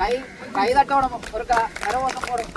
கை கை தட்டோட ஒரு கரவோசம் போடும்.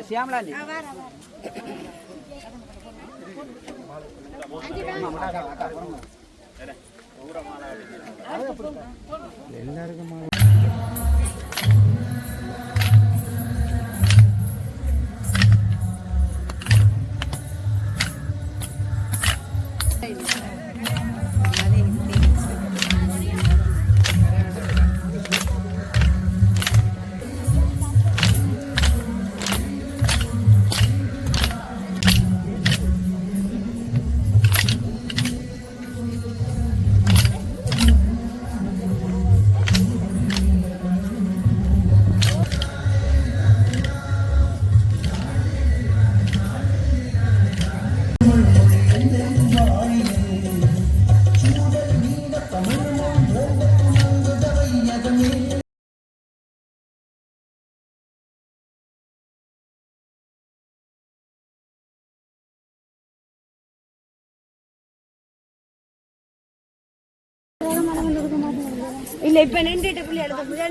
சியாமலாண்டி எல்லாருக்கும் இல்ல இப்ப நின்றுட்டு புள்ளி எடுத்து புள்ளி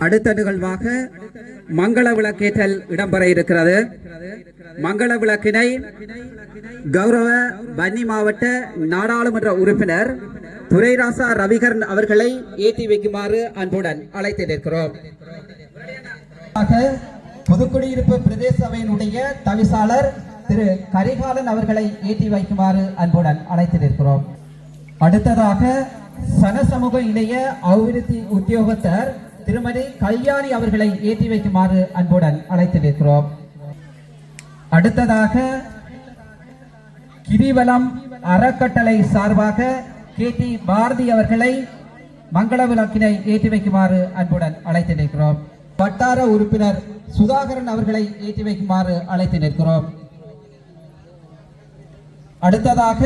அடுத்த நிகழ்வாக மங்கள விளக்கேற்றல் இடம்பெற இருக்கிறது. மங்கள விளக்கினை கௌரவ வன்னி மாவட்ட நாடாளுமன்ற உறுப்பினர் துரைராசா ரவிகரன் அவர்களை ஏற்றி வைக்குமாறு அன்புடன் அழைத்து நிற்கிறோம். புதுக்குடியிருப்பு பிரதேச சபையினுடைய தவிசாளர் திரு கரிகாலன் அவர்களை ஏற்றி வைக்குமாறு அன்புடன் அழைத்து நிற்கிறோம். அடுத்ததாக சனசமூக இணைய அபிவிருத்தி உத்தியோகத்தர் திருமதி கல்யாணி அவர்களை ஏற்றி வைக்குமாறு அன்புடன் அழைத்து நிற்கிறோம். அடுத்ததாக கிரிவலம் அறக்கட்டளை சார்பாக KT பாரதி அவர்களை மங்கள விளக்கினை ஏற்றி வைக்குமாறு அன்புடன் அழைத்து நிற்கிறோம். வட்டார உறுப்பினர் சுதாகரன் அவர்களை ஏற்றி வைக்குமாறு அழைத்து நிற்கிறோம். அடுத்ததாக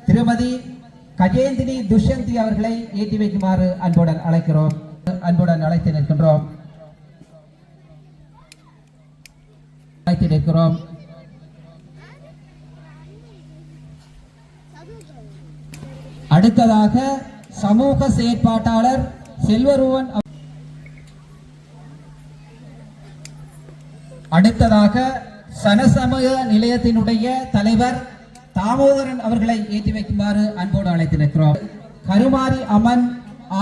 திருமதி கஜேந்திரி துஷ்யந்தி அவர்களை ஏற்றி வைக்குமாறு அன்புடன் அழைக்கிறோம். அன்புடன் அழைத்து நிற்கின்றோம். அடுத்ததாக சமூக செயற்பாட்டாளர் செல்வருவன். அடுத்ததாக சனசமூக நிலையத்தினுடைய தலைவர் தாமோதரன் அவர்களை ஏற்றி வைக்குமாறு அன்போடு அழைத்து நிற்கிறோம். கருமாரி அம்மன்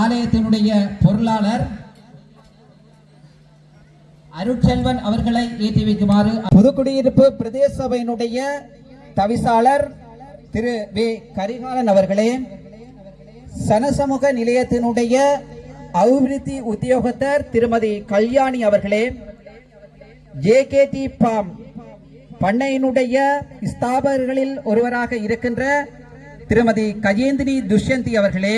ஆலயத்தினுடைய பொருளாளர் அருட்செல்வன் அவர்களை ஏற்றி வைக்குமாறு புதுக்குடியிருப்பு பிரதேச சபையினுடைய தவிசாளர் திரு வே கரிகாலன் அவர்களே, சனசமூக நிலையத்தினுடைய அபிவிருத்தி உத்தியோகத்தர் திருமதி கல்யாணி அவர்களே, JKT பாம் பண்ணையினுடைய ஸ்தாபகர்களில் ஒருவராக இருக்கின்ற திருமதி கஜேந்திரி துஷ்யந்தி அவர்களே,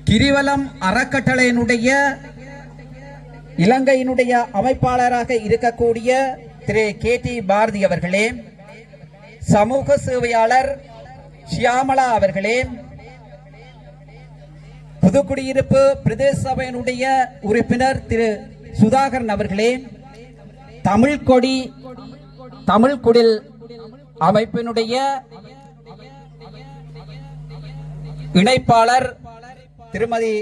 கிரிவலம் அறக்கட்டளையினுடைய இலங்கையினுடைய அமைப்பாளராக இருக்கக்கூடிய திரு KT பாரதி அவர்களே, சமூக சேவையாளர் ஷியாமலா அவர்களே, புதுக்குடியிருப்பு பிரதேச சபையினுடைய உறுப்பினர் திரு சுதாகரன் அவர்களே, தமிழ் குடில் அமைப்பினுடைய இணைப்பாளர் திருமதி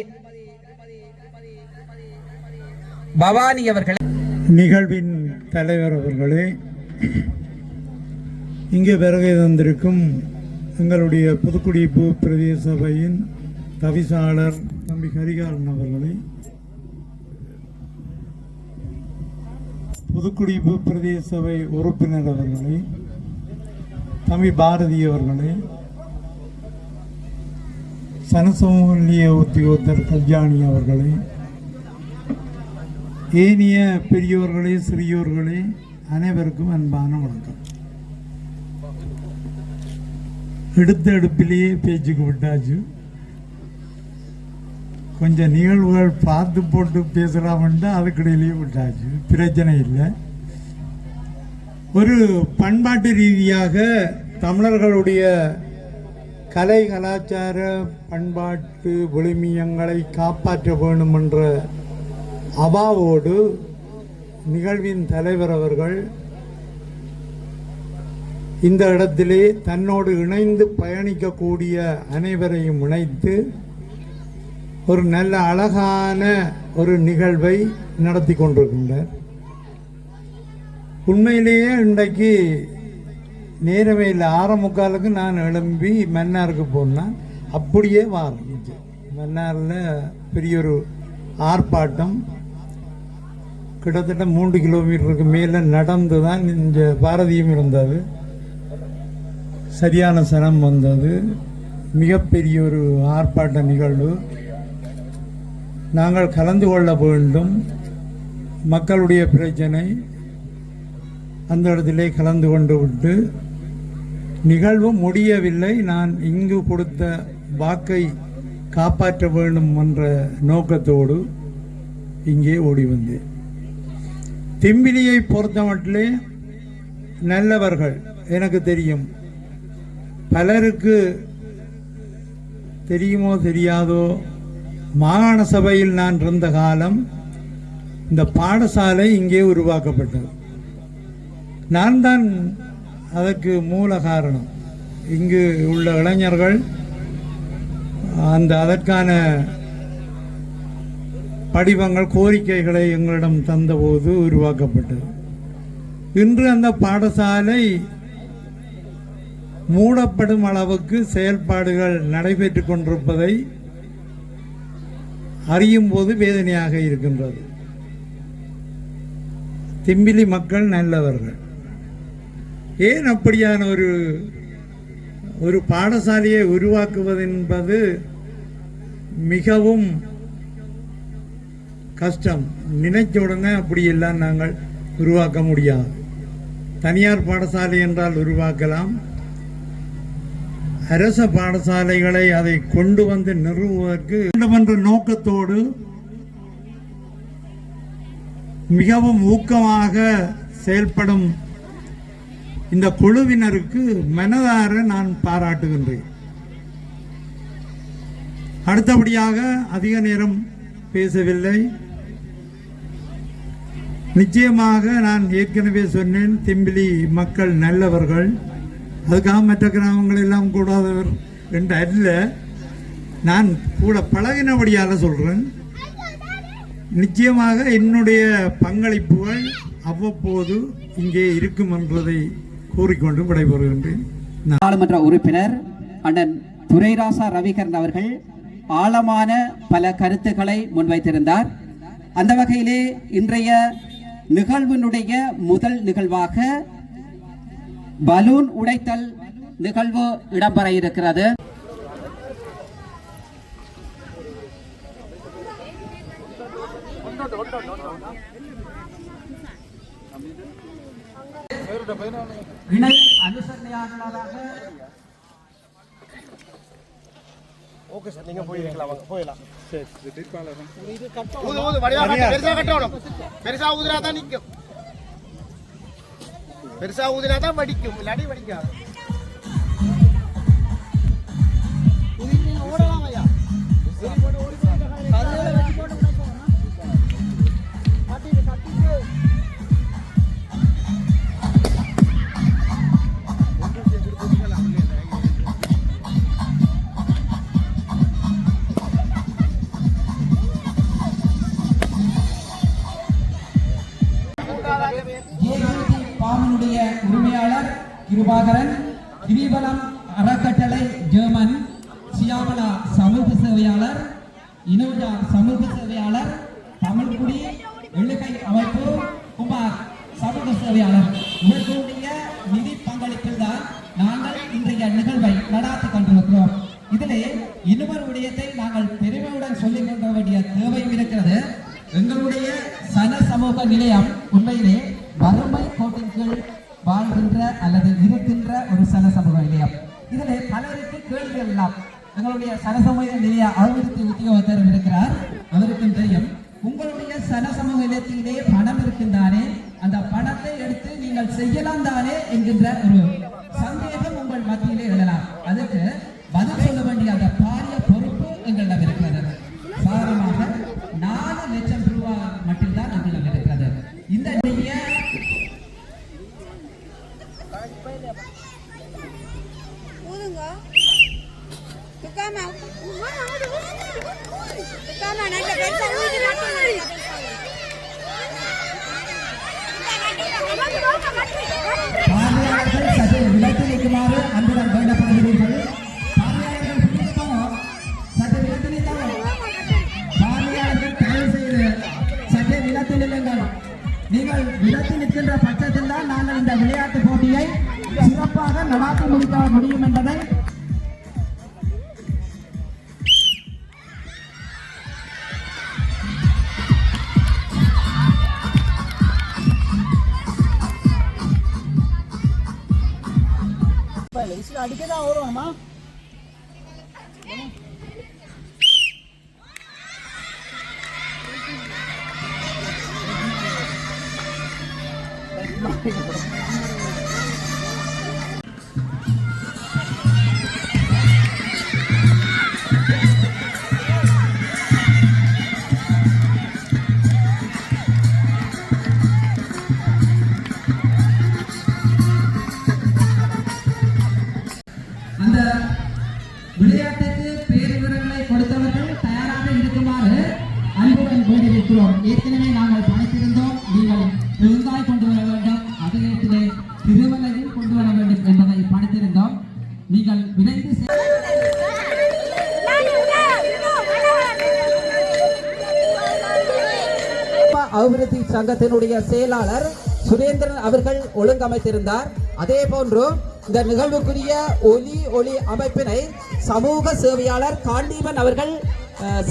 பவானி அவர்கள். நிகழ்வின் தலைவர் அவர்களே, இங்கே வருகை தந்திருக்கும் எங்களுடைய புதுக்குடியிருப்பு பிரதேச சபையின் தவிசாளர் தம்பி கரிகாலன் அவர்களே, புதுக்குடியிருப்பு பிரதேச சபை உறுப்பினர் அவர்களே, தம்பி பாரதி அவர்களே, சனசமூக உத்தியோகத்தர் கல்யாணி அவர்களே, ஏனிய பெரியோர்களே சிறியோர்களே, அனைவருக்கும் அன்பான வணக்கம். எடுத்த எடுப்பிலேயே பேச்சுக்கு விட்டாச்சு. கொஞ்சம் நிகழ்வுகள் பார்த்து போட்டு பேசலாம்ட்டு அதுக்கிடையிலேயே விட்டாச்சு. பிரச்சனை இல்லை. ஒரு பண்பாட்டு ரீதியாக தமிழர்களுடைய கலை கலாச்சார பண்பாட்டு விழுமியங்களை காப்பாற்ற வேண்டும் என்ற அவாவோடு நிகழ்வின் தலைவர் அவர்கள் இந்த இடத்திலே தன்னோடு இணைந்து பயணிக்கக்கூடிய அனைவரையும் இணைத்து ஒரு நல்ல அழகான ஒரு நிகழ்வை நடத்தி கொண்டிருக்கின்றார். உண்மையிலேயே இன்றைக்கு நேரமே இல்லை. 6:45 நான் எழும்பி மன்னாருக்கு போனேன். அப்படியே ஆரம்பிச்சு மன்னாரில் பெரிய ஒரு ஆர்ப்பாட்டம், கிட்டத்தட்ட 3 கிலோமீட்டருக்கு மேலே நடந்து தான் இங்கே பாரதியும் இருந்தது. சரியான சனம் வந்தது. மிகப்பெரிய ஒரு ஆர்ப்பாட்ட நிகழ்வு. நாங்கள் கலந்து கொள்ள வேண்டும். மக்களுடைய பிரச்சனை அந்த இடத்திலே கலந்து கொண்டு விட்டு நிகழ்வு முடியவில்லை. நான் இங்கு கொடுத்த வாக்கை காப்பாற்ற வேண்டும் என்ற நோக்கத்தோடு இங்கே ஓடி வந்தேன். திம்பிலியை பொறுத்தமட்டிலே நல்லவர்கள் எனக்கு தெரியும். பலருக்கு தெரியுமோ தெரியாதோ, மாகாண சபையில் நான் இருந்த காலம் இந்த பாடசாலை இங்கே உருவாக்கப்பட்டது. நான் தான் அதற்கு மூல காரணம். இங்கு உள்ள இளைஞர்கள் அதற்கான படிவங்கள் கோரிக்கைகளை எங்களிடம் தந்தபோது உருவாக்கப்பட்டது. இன்று அந்த பாடசாலை மூடப்படும் அளவுக்கு செயல்பாடுகள் நடைபெற்று கொண்டிருப்பதை அறியும் போது வேதனையாக இருக்கின்றது. திம்பிலி மக்கள் நல்லவர்கள். ஏன் அப்படியான ஒரு பாடசாலையை உருவாக்குவது என்பது மிகவும் கஷ்டம். நினைச்ச உடனே அப்படியெல்லாம் நாங்கள் உருவாக்க முடியாது. தனியார் பாடசாலை என்றால் உருவாக்கலாம். அரச பாடசாலைகளை அதை கொண்டு வந்து நிறுவுவதற்கு என்ற நோக்கத்தோடு மிகவும் ஊக்கமாக செயல்படும் இந்த குழுவினருக்கு மனதார நான் பாராட்டுகின்றேன். அடுத்தபடியாக அதிக நேரம் பேசவில்லை. நிச்சயமாக நான் ஏற்கனவே சொன்னேன், திம்பிலி மக்கள் நல்லவர்கள். அதுக்காக மற்ற கிராமங்கள் எல்லாம் கூடாதவர் என்று அல்ல, நான் கூட பழகினபடியால் சொல்கிறேன். நிச்சயமாக என்னுடைய பங்களிப்புகள் அவ்வப்போது இங்கே இருக்கும் என்பதை கூறிக்கொண்டு விடைபெறுகின்றேன். நாடாளுமன்ற உறுப்பினர் அண்ணன் துரைராசா ரவிகரன் அவர்கள் ஆழமான பல கருத்துக்களை முன்வைத்திருந்தார். அந்த வகையிலே இன்றைய நிகழ்வினுடைய முதல் நிகழ்வாக பலூன் உடைத்தல் நிகழ்வு இடம்பெற இருக்கிறது. இணை அனுசரணையாளராக ஓகே சார், நீங்க போயிடலாம், வாங்க போயிடலாம். சரி, பெருசா ஊதுனா தான் நிற்கும், பெருசா ஊதுனா தான் வடிக்கும், இல்லாட்டி வடிக்காது. ஓடலாம் ஐயா. அதனுடைய உரிமையாளர் கிருபாகரன், கிரிவலம் அறக்கட்டளை ஜெர்மன், சியாமலா சமூக சேவையாளர், இனோஜா சமூக சேவையாளர், தமிழ்குடி எள்ளுகை அமைப்பு குமார் சமூக சேவையாளர் இவர்களுடைய நிதி பங்களிப்பில் தான் நாங்கள் இன்றைய நிகழ்வை நடாத்தி கொண்டிருக்கிறோம். இதிலே இன்னொரு விடயத்தை நாங்கள் பெருமையுடன் சொல்லிக் கொள்ள வேண்டிய தேவையும் இருக்கிறது. எங்களுடைய சன சமூக நிலையம் உண்மையிலே வறுமை கோட்டின் கீழ் வாழ்கின்ற அல்லது இருக்கின்ற ஒரு சன சமூக நிலையம். இதிலே பலருக்கு கேள்விகள் எல்லாம் எங்களுடைய சன சமூக நிலைய அபிவிருத்தி உத்தியோகத்தர் இருக்கிறார், அவருக்கும் தெரியும். உங்களுடைய சன சமூக நிலையத்திலே பணம் இருக்கின்றானே, அந்த பணத்தை எடுத்து நீங்கள் செய்யலாம் தானே என்கின்ற ஒரு சந்தேகம் உங்கள் மத்தியிலே எழலாம். அதுக்கு பதில் சொல்ல வேண்டிய அந்த பாரிய பொறுப்பு எங்களிடம் இருக்கிறது. சாரமாக 4 லட்சம் ரூபாய் மட்டும்தான் எங்களிடம் இருக்கிறது. இந்த சற்று விலக்கி வைக்குமாறு அன்புடன் வேண்டப்படுகிறீர்கள். சற்று விலக்கி நிற்காமல் பார்வையாளர்கள் தயவு செய்து சற்றே விலக்கி நில்லுங்கள். நீங்கள் விலக்கி நிற்கின்ற பட்சத்தில் தான் நாங்கள் இந்த விளையாட்டு போட்டியை சிறப்பாக நடாத்தி முடிக்க முடியும் என்பதை அடிக்கதான் வருவோம்மா. அந்த விளையாட்டுக்கு பேருவிரங்களை கொடுத்தவர்கள் தயாராக இருக்குமாறு அன்புடன் வேண்டியிருக்கிறோம். ஏற்கனவே நாங்கள் பணித்திருந்தோம், நீங்கள் தேங்காய் கொண்டு வர வேண்டும், அதே திருவலையில் கொண்டு வர வேண்டும் என்பதை பணித்திருந்தோம். நீங்கள் விரைந்து அபிவிருத்தி சங்கத்தினுடைய செயலாளர் சுரேந்திரன் அவர்கள் ஒழுங்கமைத்திருந்தார். அதே போன்று இந்த நிகழ்வுக்குரிய ஒலி அமைப்பினை சமூக சேவையாளர் காண்டீபன் அவர்கள்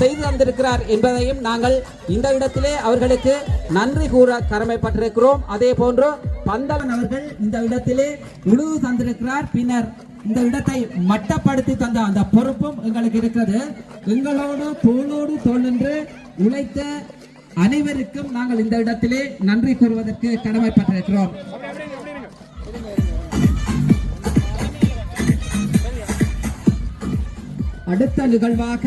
செய்து தந்திருக்கிறார் என்பதையும் நாங்கள் இந்த இடத்திலே அவர்களுக்கு நன்றி கூற கடமைப்பட்டிருக்கிறோம். அதே போன்று பந்தலன் அவர்கள் இந்த இடத்திலே உணவு தந்திருக்கிறார். பின்னர் இந்த இடத்தை மட்டப்படுத்தி தந்த அந்த பொறுப்பும் எங்களுக்கு இருக்கிறது. எங்களோடு தோளோடு தோள் நின்று உழைத்த அனைவருக்கும் நாங்கள் இந்த இடத்திலே நன்றி கூறுவதற்கு கடமைப்பட்டிருக்கிறோம். அடுத்த நிகழ்வாக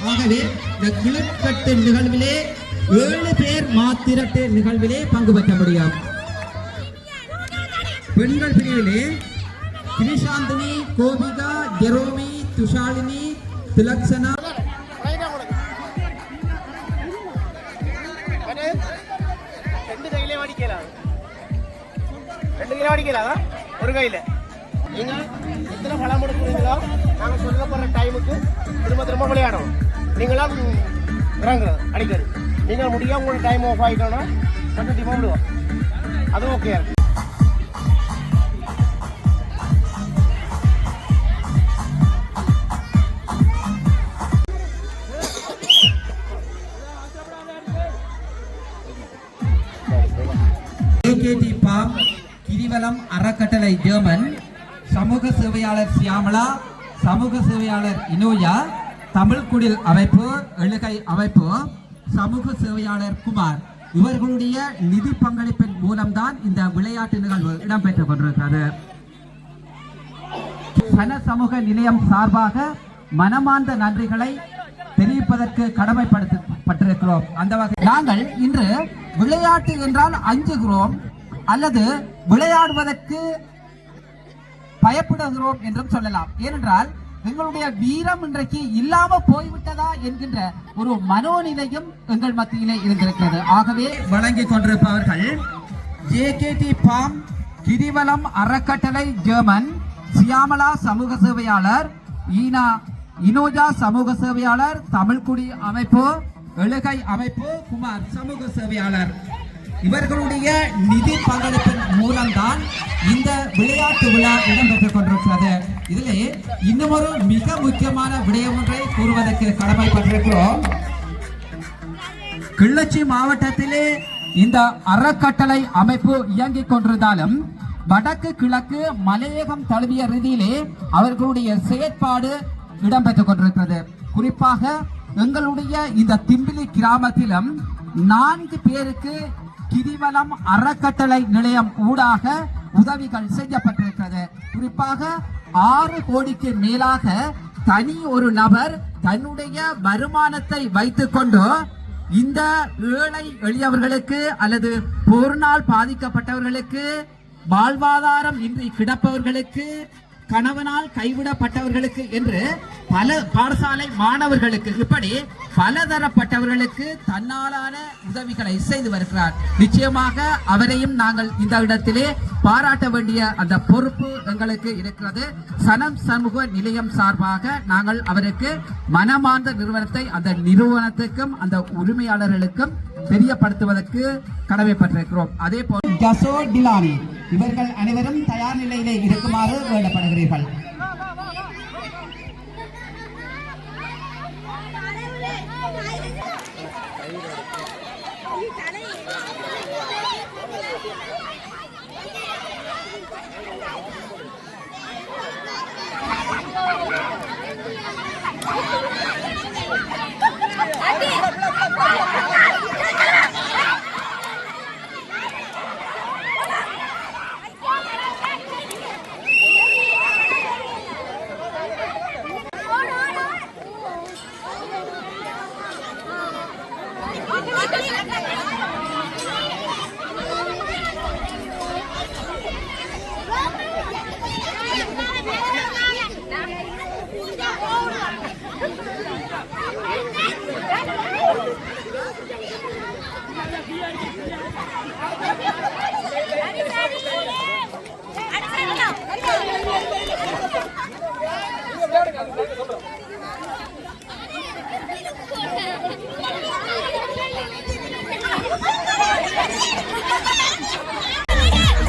ஆகவே இந்த கிளக்கட்டு நிகழ்விலே 7 பேர் மாத்திரட்டு நிகழ்விலே பங்கு பெற்ற முடியும். பெண்கள் பிரிவிலே கிரிஷாந்தினி, கோபிகா, ஜெரோமி, துஷாலினி, திலக்ஷனா ஒரு கையில நீங்க எத்தனை பலம் கொடுக்குறீங்களோ நாங்கள் சொல்லப்படுற டைமுக்கு திரும்ப விளையாடணும். நீங்களாம் இறங்குறது அடிக்கிறது. நீங்கள் முடியாம உங்களோட டைம் ஆஃப் ஆகிட்டோன்னா மட்டும் டீமாக விடுவோம். அது ஓகே இருக்கு. கிரிவலம் அறக்கட்டளை ஜெர்மன், சமூக சேவையாளர் சியாமலா, சமூக சேவையாளர் இனோயா, தமிழ் குடில் அமைப்பு, எழுகை அமைப்பு, சமூக சேவையாளர் குமார் இவர்களுடைய நிதி பங்களிப்பின் மூலம்தான் இந்த விளையாட்டு நிகழ்வு இடம்பெற்றுக் கொண்டிருக்கிறது. சன சமூக நிலையம் சார்பாக மனமார்ந்த நன்றிகளை தெரிவிப்பதற்கு கடமைப்படுத்தப்பட்டிருக்கிறோம். அந்த வகையில் நாங்கள் இன்று விளையாட்டு என்றால் அஞ்சுகிறோம் அல்லது விளையாடுவதற்கு பயப்படுகிறோம் என்றும் சொல்லலாம். ஏனென்றால் எங்களுடைய வீரம் இன்றைக்கு இல்லாம போய்விட்டதா என்கின்ற ஒரு மனோநிலையும் எங்கள் மத்தியிலே இருந்திருக்கிறது. ஆகவே வழங்கிக் கொண்டிருப்பவர்கள் JKT பாம், கிரிவலம் அறக்கட்டளை ஜெர்மன், சியாமலா சமூக சேவையாளர், இனோஜா சமூக சேவையாளர், தமிழ்குடி அமைப்பு, எழுகை அமைப்பு, குமார் சமூக சேவையாளர் இவர்களுடைய நிதி பங்களிப்பின் மூலம்தான் இந்த விளையாட்டு விழா இடம்பெற்றுக் கொண்டிருக்கிறது. இதிலே இன்னும் ஒரு மிக முக்கியமான விடயம் ஒன்றை கூறுவதற்கு கடமைப்பட்டிருக்கிறோம். கிள்ளச்சி மாவட்டத்திலே இந்த அறக்கட்டளை அமைப்பு இயங்கிக் கொண்டிருந்தாலும் வடக்கு கிழக்கு மலையகம் தழுவிய ரீதியிலே அவர்களுடைய செயற்பாடு இடம்பெற்றுக் கொண்டிருக்கிறது. குறிப்பாக எங்களுடைய இந்த திம்பிலி கிராமத்திலும் 4 பேருக்கு கிரிவலம் அறக்கட்டளை நிலையம் ஊடாக உதவிகள் செய்யப்பட்டிருக்கிறது. குறிப்பாக 6 கோடிக்கு மேலாக தனி ஒரு நபர் தன்னுடைய வருமானத்தை வைத்துக் கொண்டு இந்த ஏழை எளியவர்களுக்கு அல்லது போரினால் பாதிக்கப்பட்டவர்களுக்கு, வாழ்வாதாரம் இன்றி கிடப்பவர்களுக்கு, கணவனால் கைவிடப்பட்டவர்களுக்கு என்று பல பாடசாலை மாணவர்களுக்கு இப்படி பலதரப்பட்டவர்களுக்கு தன்னாலான உதவிகளை செய்து வருகிறார். நிச்சயமாக அவரையும் நாங்கள் இந்த இடத்திலே பாராட்ட வேண்டிய அந்த பொறுப்பு எங்களுக்கு இருக்கிறது. சனம் சமூக நிலையம் சார்பாக நாங்கள் அவருக்கு மனமார்ந்த நிறுவனத்தை அந்த நிறுவனத்துக்கும் அந்த உரிமையாளர்களுக்கும் தெரியப்படுத்துவதற்கு கடமைப்பட்டிருக்கிறோம். அதே போல் ஜசோ டிலானி இவர்கள் அனைவரும் தயார் நிலையிலே இருக்குமாறு வேண்டப்படுகிறீர்கள்.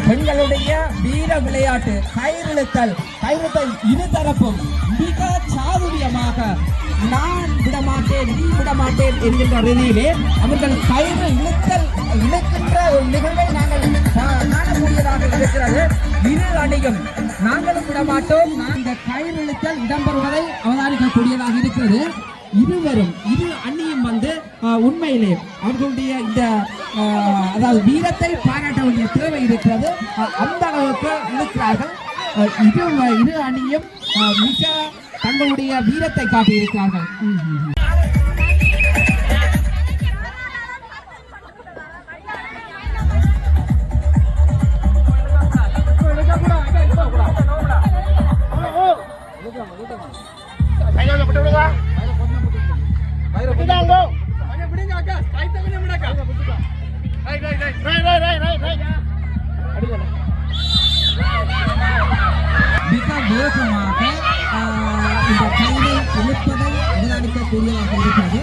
பெண்களுடைய வீர விளையாட்டு கயிறிழுத்தல் இருதரப்பும் மிக சாதுரியமாக நான் விடமாட்டேன் நீ விடமாட்டேன் என்கின்ற ரீதியிலே அவர்கள் கயிறு இழுக்கின்ற ஒரு நிகழ்வை நாங்கள் காணக்கூடியதாக இருக்கிறது. இரு அணியும் நாங்களும் விடமாட்டோம், இந்த கயிறு இழுத்தல் இடம்பெறுவதை அவதானிக்கக்கூடியதாக இருக்கிறது. இரு அணியும் உண்மையிலே அவர்களுடைய இந்த அதாவது வீரத்தை பாராட்ட வேண்டிய தேவை இருக்கிறது. அந்த அளவுக்கு இருக்கிறார்கள். இரு அணியும் மிக தங்களுடைய வீரத்தை காட்டியிருக்கிறார்கள். மிக வேகமாக இந்த கயிறை இழுப்பதை அவதானிக்கக்கூடியதாக இருக்கிறது.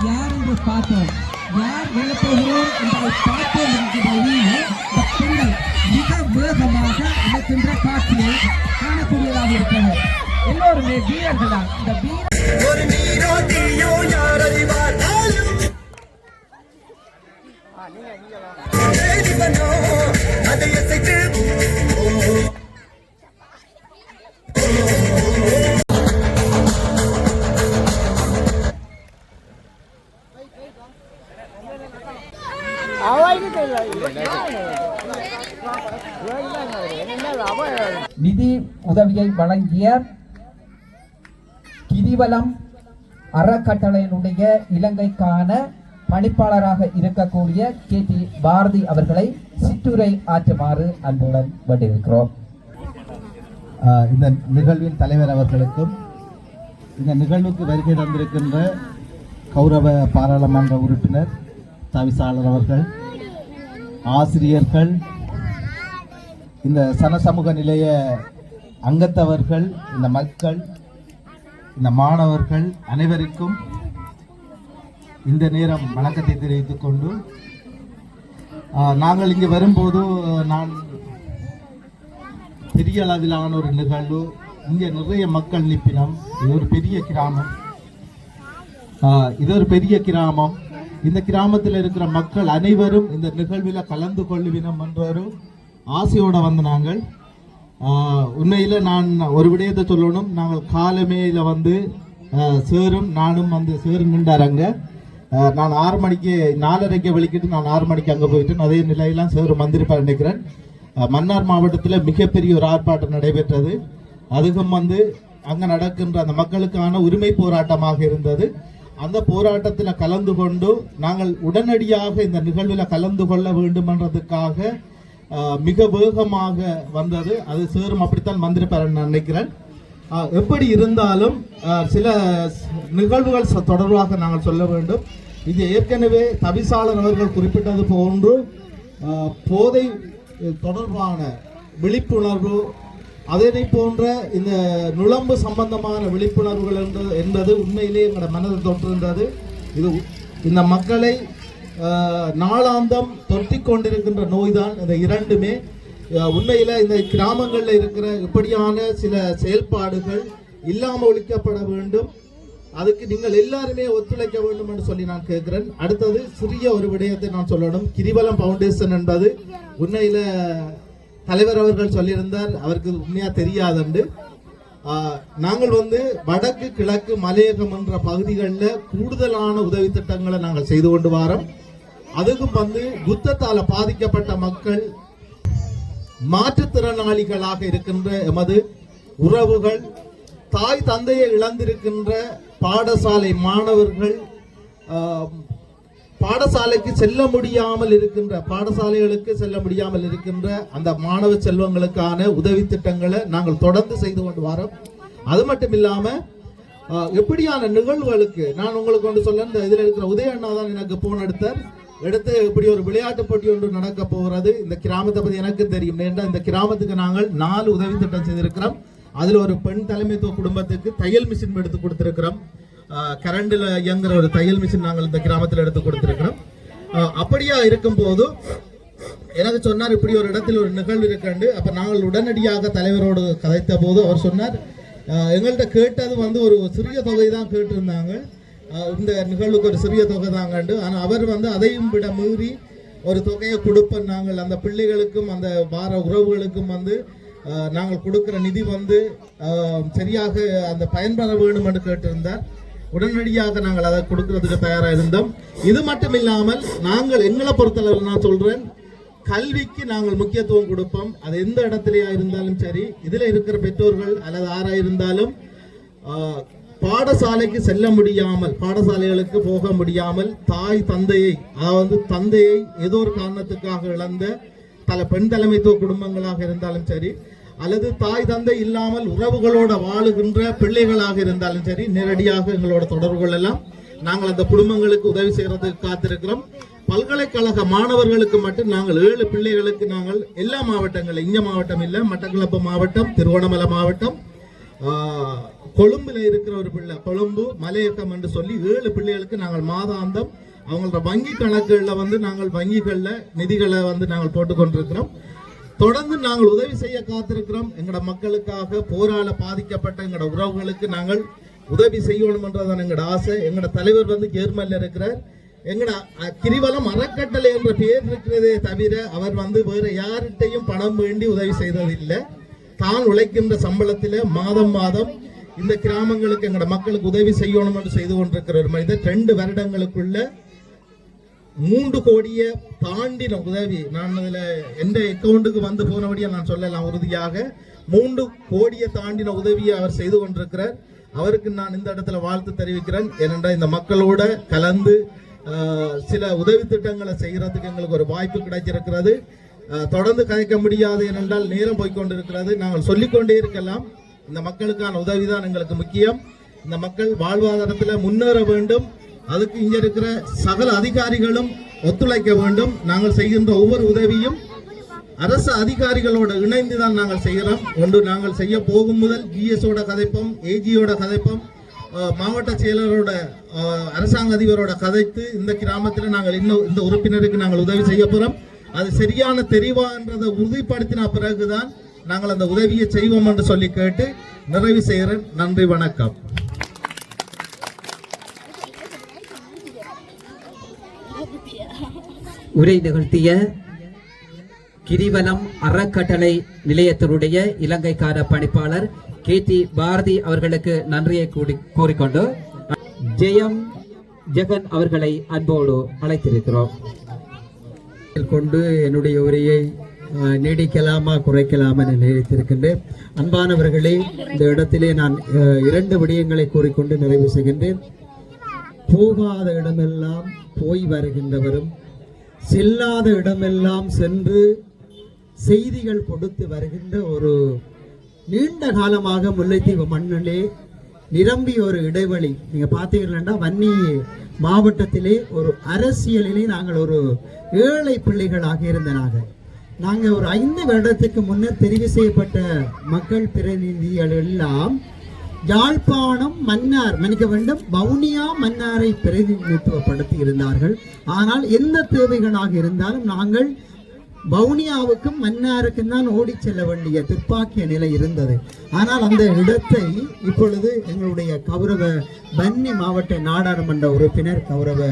யார் என்று பார்த்தோம், யார் வெள்ளப்போகிறோம் என்பதை பார்த்தோம் என்கிற பெண்கள் மிக வேகமாக இழுக்கின்ற காட்சியை காணக்கூடியதாக இருக்கிறது. எல்லோருமே வீரர்கள் தான். இந்த வீரர் நிதி உதவியை வழங்கிய கிரிவலம் அறக்கட்டளையினுடைய இலங்கைக்கான பணிப்பாளராக இருக்கக்கூடிய KT பாரதி அவர்களை சிற்றுரை ஆற்றுமாறு அன்புடன் வேண்டியிருக்கிறோம். இந்த நிகழ்வின் தலைவர் அவர்களுக்கும் இந்த நிகழ்வுக்கு வருகை தந்திருக்கின்ற கௌரவ பாராளுமன்ற உறுப்பினர் தவிசாளர் அவர்கள், ஆசிரியர்கள், இந்த சனசமூக நிலைய அங்கத்தவர்கள், இந்த மக்கள், இந்த மாணவர்கள் அனைவருக்கும் இந்த நேரம் வணக்கத்தை தெரிவித்துக் கொண்டு, நாங்கள் இங்கே வரும்போது நான் பெரிய அளவிலான ஒரு நிகழ்வு, இங்கே நிறைய மக்கள் நிற்பினம், இது ஒரு பெரிய கிராமம், இந்த கிராமத்தில் இருக்கிற மக்கள் அனைவரும் இந்த நிகழ்வில் கலந்து கொள்ளுவினம் என்ற ஒரு ஆசையோடு வந்து நாங்கள் உண்மையில் நான் ஒரு விடயத்தை சொல்லணும். நாங்கள் காலமேல வந்து சேரும் நானும் வந்து சேரும் நின்றாரங்க. நான் 6 மணிக்கு 4:30 வெளிக்கிட்டு நான் 6 மணிக்கு அங்கே போயிட்டேன். அதே நிலையெல்லாம் சேரும் வந்திருப்பார் நினைக்கிறேன். மன்னார் மாவட்டத்தில் மிகப்பெரிய ஒரு ஆர்ப்பாட்டம் நடைபெற்றது. அதுக்கும் வந்து அங்கே நடக்கின்ற அந்த மக்களுக்கான உரிமை போராட்டமாக இருந்தது. அந்த போராட்டத்தில் கலந்து கொண்டு நாங்கள் உடனடியாக இந்த நிகழ்வில் கலந்து கொள்ள வேண்டும் என்றதுக்காக மிக வேகமாக வந்தது. அது சேரும் அப்படித்தான் வந்திருப்பார் நான் நினைக்கிறேன். எப்படி இருந்தாலும் சில நிகழ்வுகள் தொடர்பாக நாங்கள் சொல்ல வேண்டும். இது ஏற்கனவே தவிசாளர் அவர்கள் குறிப்பிட்டது போன்று போதை தொடர்பான விழிப்புணர்வு, அதனை போன்ற இந்த நுழம்பு சம்பந்தமான விழிப்புணர்வுகள் என்பது உண்மையிலே எங்களோட மனதில் தொற்றிருந்தது. இது இந்த மக்களை நாளாந்தம் தொற்றிக் கொண்டிருக்கின்ற நோய்தான் இந்த இரண்டுமே. உண்மையில் இந்த கிராமங்களில் இருக்கிற இப்படியான சில செயல்பாடுகள் இல்லாமல் ஒழிக்கப்பட வேண்டும். அதுக்கு நீங்கள் எல்லாருமே ஒத்துழைக்க வேண்டும் என்று சொல்லி நான் கேட்கிறேன். அடுத்தது சிறிய ஒரு விடயத்தை நான் சொல்லணும். கிரிவலம் ஃபவுண்டேஷன் என்பது உண்மையில தலைவர் அவர்கள் சொல்லியிருந்தார், அவருக்கு உண்மையா தெரியாதுண்டு. நாங்கள் வந்து வடக்கு கிழக்கு மலையகம் என்ற பகுதிகளில் கூடுதலான உதவி திட்டங்களை நாங்கள் செய்து கொண்டு வரோம். அதுக்கும் வந்து யுத்தத்தால் பாதிக்கப்பட்ட மக்கள், மாற்றுத்திறனாளிகளாக இருக்கின்ற எமது உறவுகள், தாய் தந்தையை இழந்திருக்கின்ற பாடசாலை மாணவர்கள், பாடசாலைக்கு செல்ல முடியாமல் இருக்கின்ற பாடசாலைகளுக்கு செல்ல முடியாமல் இருக்கின்ற அந்த மாணவ செல்வங்களுக்கான உதவி திட்டங்களை நாங்கள் தொடர்ந்து செய்து கொண்டு வரோம். அது மட்டும் இல்லாம எப்படியான நிகழ்வுகளுக்கு நான் உங்களுக்கு கொண்டு சொல்ல, இந்த இதில் இருக்கிற உதய அண்ணா தான் எனக்கு போன் எடுத்து இப்படி ஒரு விளையாட்டு போட்டி ஒன்று நடக்க போகிறது. இந்த கிராமத்தை பற்றி எனக்கு தெரியும். ஏன்னா இந்த கிராமத்துக்கு நாங்கள் 4 உதவி திட்டம் செய்திருக்கிறோம். அதில் ஒரு பெண் தலைமைத்துவ குடும்பத்துக்கு தையல் மிஷின் எடுத்து கொடுத்திருக்கிறோம். கரண்டில் இயங்குற ஒரு தையல் மிஷின் நாங்கள் இந்த கிராமத்தில் எடுத்து கொடுத்திருக்கிறோம். அப்படியா இருக்கும் போது எனக்கு சொன்னார், இப்படி ஒரு இடத்தில் ஒரு நிகழ்வு இருக்காண்டு. அப்ப நாங்கள் உடனடியாக தலைவரோடு கதைத்த போது அவர் சொன்னார், எங்கள்கிட்ட கேட்டது வந்து ஒரு சிறிய தொகை தான் கேட்டிருந்தாங்க, இந்த நிகழ்வுக்கு ஒரு சிறிய தொகை தாங்கண்டு. ஆனால் அவர் வந்து அதையும் விட மீறி ஒரு தொகையை கொடுப்போம். நாங்கள் அந்த பிள்ளைகளுக்கும் அந்த வார உறவுகளுக்கும் வந்து நாங்கள் கொடுக்கிற நிதி வந்து சரியாக அந்த பயன்பெற வேண்டும் என்று கேட்டிருந்தார். உடனடியாக நாங்கள் அதை கொடுக்கறதுக்கு தயாராக இருந்தோம். இது மட்டும் இல்லாமல் நாங்கள் எங்களை பொறுத்தளவில் நான் சொல்றேன், கல்விக்கு நாங்கள் முக்கியத்துவம் கொடுப்போம். அது எந்த இடத்துலயா இருந்தாலும் சரி, இதில் இருக்கிற பெற்றோர்கள் அல்லது ஆராக இருந்தாலும் பாடசாலைக்கு செல்ல முடியாமல், பாடசாலைகளுக்கு போக முடியாமல் தாய் தந்தையை, அதாவது தந்தையை ஏதோ ஒரு காரணத்துக்காக இழந்த பெண் தலைமைத்துவ குடும்பங்களாக இருந்தாலும் சரி, அல்லது தாய் தந்தை இல்லாமல் உறவுகளோட வாழுகின்ற பிள்ளைகளாக இருந்தாலும் சரி, நேரடியாக எங்களோட தொடர்புகள் எல்லாம் நாங்கள் அந்த குடும்பங்களுக்கு உதவி செய்யறதுக்கு காத்திருக்கிறோம். பல்கலைக்கழக மாணவர்களுக்கு மட்டும் நாங்கள் 7 பிள்ளைகளுக்கு நாங்கள் எல்லா மாவட்டங்கள், இங்க மாவட்டம் இல்லை, மட்டக்களப்பு மாவட்டம், திருவண்ணாமலை மாவட்டம், கொழும்புல இருக்கிற ஒரு பிள்ளை, கொழும்பு மலையகம் என்று சொல்லி 7 பிள்ளைகளுக்கு நாங்கள் மாதாந்தம் அவங்களோட வங்கி கணக்குகளில் வந்து நாங்கள் வங்கிகளில் நிதிகளை வந்து நாங்கள் போட்டுக்கொண்டிருக்கிறோம். தொடர்ந்து நாங்கள் உதவி செய்ய காத்திருக்கிறோம். எங்களோட மக்களுக்காக போரால பாதிக்கப்பட்ட எங்களோட உறவுகளுக்கு நாங்கள் உதவி செய்யணும் என்றதான் எங்களோட ஆசை. எங்களோட தலைவர் வந்து ஜெர்மனில் இருக்கிறார். எங்கட கிரிவலம் அறக்கட்டளை என்ற பெயர் இருக்கிறதே தவிர அவர் வேறு யார்கிட்டையும் பணம் வேண்டி உதவி செய்ததில்லை. தான் உழைக்கின்ற சம்பளத்தில் மாதம் மாதம் இந்த கிராமங்களுக்கு எங்கட மக்களுக்கு உதவி செய்யணும் என்று செய்து கொண்டிருக்கிற ஒரு மனிதர் 2 வருடங்களுக்குள்ள 3 கோடியை தாண்டின உதவி. நான் அதில் எந்த அக்கௌண்ட்டுக்கு போனபடியா நான் சொல்லலாம் உறுதியாக 3 கோடியை தாண்டின உதவியை அவர் செய்து கொண்டிருக்கிறார். அவருக்கு நான் இந்த இடத்துல வாழ்த்து தெரிவிக்கிறேன். ஏனென்றால் இந்த மக்களோட கலந்து சில உதவி திட்டங்களை செய்யறதுக்கு எங்களுக்கு ஒரு வாய்ப்பு கிடைச்சிருக்கிறது. தொடர்ந்து கதைக்க முடியாது ஏனென்றால் நேரம் போய்கொண்டிருக்கிறது. நாங்கள் சொல்லிக்கொண்டே இருக்கலாம். இந்த மக்களுக்கான உதவிதான் எங்களுக்கு முக்கியம். இந்த மக்கள் வாழ்வாதாரத்தில் முன்னேற வேண்டும். அதுக்கு இங்க இருக்கிற சகல அதிகாரிகளும் ஒத்துழைக்க வேண்டும். நாங்கள் செய்கின்ற ஒவ்வொரு உதவியும் அரசு அதிகாரிகளோட இணைந்து தான் நாங்கள் செய்கிறோம். ஒன்று நாங்கள் செய்ய போகும் முதல் ஜிஎஸோட கதைப்போம், ஏஜியோட கதைப்போம், மாவட்ட செயலரோட அரசாங்க அதிபரோட கதைத்து இந்த கிராமத்தில் நாங்கள் இன்னும் இந்த உறுப்பினருக்கு நாங்கள் உதவி செய்ய போகிறோம். அது சரியான தெரிவான்றதை உறுதிப்படுத்தின பிறகுதான் நாங்கள் அந்த உதவியை செய்வோம் என்று சொல்லி கேட்டு நிறைவு செய்கிறேன். நன்றி, வணக்கம். உரை நிகழ்த்திய கிரிவலம் அறக்கட்டளை நிலையத்தினுடைய இலங்கைக்கான பணிப்பாளர் KT பாரதி அவர்களுக்கு நன்றியை கூறிக்கொண்டு ஜெயம் ஜெகன் அவர்களை அன்போடு அழைத்திருக்கிறோம். கொண்டு என்னுடைய உரையை நீடிக்கலாமா குறைக்கலாமா என நினைத்திருக்கின்றேன். அன்பானவர்களே, இந்த இடத்திலே நான் 2 விடயங்களை கூறிக்கொண்டு நிறைவு செய்கின்றேன். போகாத இடமெல்லாம் போய் வருகின்றவரும், செல்லாத இடமெல்லாம் சென்று செய்திகள் கொடுத்து வருகின்ற ஒரு நீண்ட காலமாக முல்லைத்தீவு மண்ணிலே நிரம்பிய ஒரு இடைவெளி. நீங்க பார்த்தீங்கன்னா வன்னி மாவட்டத்திலே ஒரு அரசியலிலே நாங்கள் ஒரு ஏழை பிள்ளைகளாக இருந்தனாக நாங்கள் ஒரு 5 வருடத்துக்கு முன்னர் தெரிவு செய்யப்பட்ட மக்கள் பிரதிநிதிகள் எல்லாம் யாழ்ப்பாணம் மன்னார் மன்னிக்க வேண்டும் வவுனியா மன்னாரை பிரதிநிதித்துவப்படுத்தி இருந்தார்கள். ஆனால் எந்த தேவைகளாக இருந்தாலும் நாங்கள் வவுனியாவுக்கும் மன்னாருக்கும் தான் ஓடி செல்ல வேண்டிய துப்பாக்கிய நிலை இருந்தது. ஆனால் அந்த இடத்தை இப்பொழுது எங்களுடைய கௌரவ வன்னி மாவட்ட நாடாளுமன்ற உறுப்பினர் கௌரவ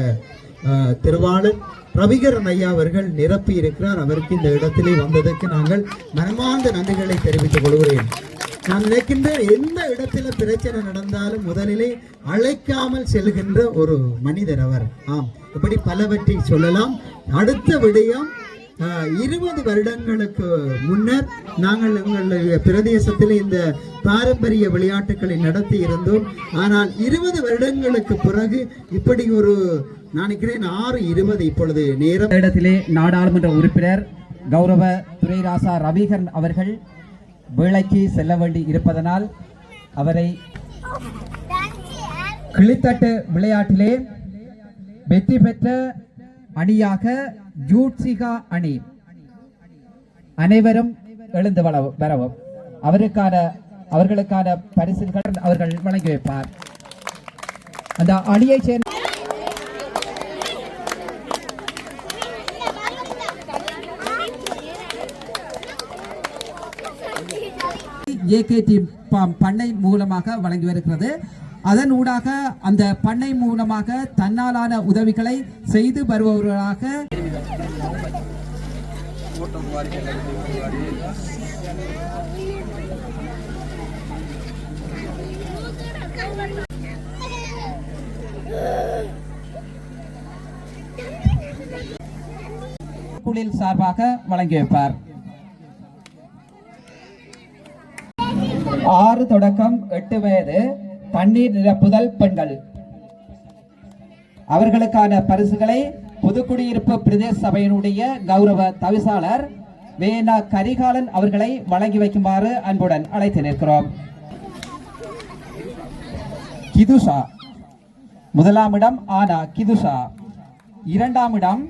திருவாளர் ரவிகரன் ஐயா அவர்கள் நிரப்பி இருக்கிறார். அவருக்கு இந்த இடத்திலே வந்ததற்கு நாங்கள் மனமார்ந்த நன்றிகளை தெரிவித்துக் கொள்கிறேன். நான் நினைக்கின்ற எந்த இடத்துல பிரச்சனை நடந்தாலும் முதலிலே அழைக்காமல் செல்கின்ற ஒரு மனிதர் அவர். ஆம், இப்படி பலவற்றை சொல்லலாம். அடுத்த விடயம் 20 வருடங்களுக்கு முன்னர் நாங்கள் எங்களுடைய பிரதேசத்தில் இந்த பாரம்பரிய விளையாட்டுகளை நடத்தி இருந்தோம். ஆனால் 20 வருடங்களுக்கு பிறகு இப்படி ஒரு நினைக்கிறேன் 6:20 இப்பொழுது நேரம் இடத்திலே நாடாளுமன்ற உறுப்பினர் கௌரவ துரைராசா ரவிகரன் அவர்கள் வேலைக்கு செல்ல வேண்டி இருப்பதனால் அவரை கிளித்தட்டு விளையாட்டிலே வெற்றி பெற்ற அணியாக ஜூட்சிகா அணி அனைவரும் எழுந்து வரவும் அவர்களுக்கான பரிசுகள் அவர்கள் வழங்கி வைப்பார். அந்த அணியை சேர்ந்த AKT பண்ணை மூலமாக வழங்கி வருகிறது. அதன் ஊடாக அந்த பண்ணை மூலமாக தன்னாலான உதவிகளை செய்து வருபவர்களாக குளில் சார்பாக வழங்கி வைப்பார். 6 தொடக்கம் 8 வயது தண்ணீர் நிரப்புதல் பெண்கள் அவர்களுக்கான பரிசுகளை புதுக்குடியிருப்பு பிரதேச சபையினுடைய கௌரவ தவிசாளர் வேணா கரிகாலன் அவர்களை வழங்கி வைக்குமாறு அன்புடன் அழைத்து நிற்கிறோம். கிதுஷா 1ஆம் இடம் ஆனா கிதுஷா 2ஆம் இடம்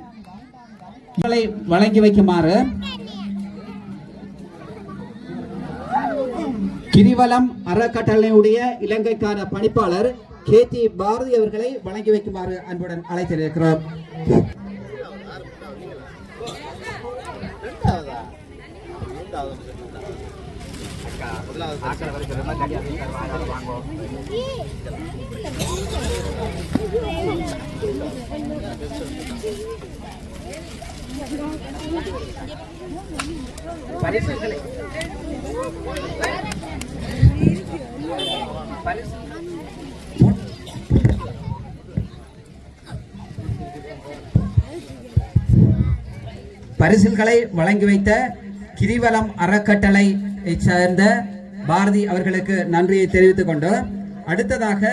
வழங்கி வைக்குமாறு கிரிவலம் அறக்கட்டளையுடைய இலங்கைக்கான பணிப்பாளர் KT பாரதி அவர்களை வழங்கி வைக்குமாறு அன்புடன் அழைத்திருக்கிறோம். பரிசுகளை பரிசில்களை வழங்கி வைத்த கிரிவலம் அறக்கட்டளை சேர்ந்த பாரதி அவர்களுக்கு நன்றியை தெரிவித்துக் கொண்டு அடுத்ததாக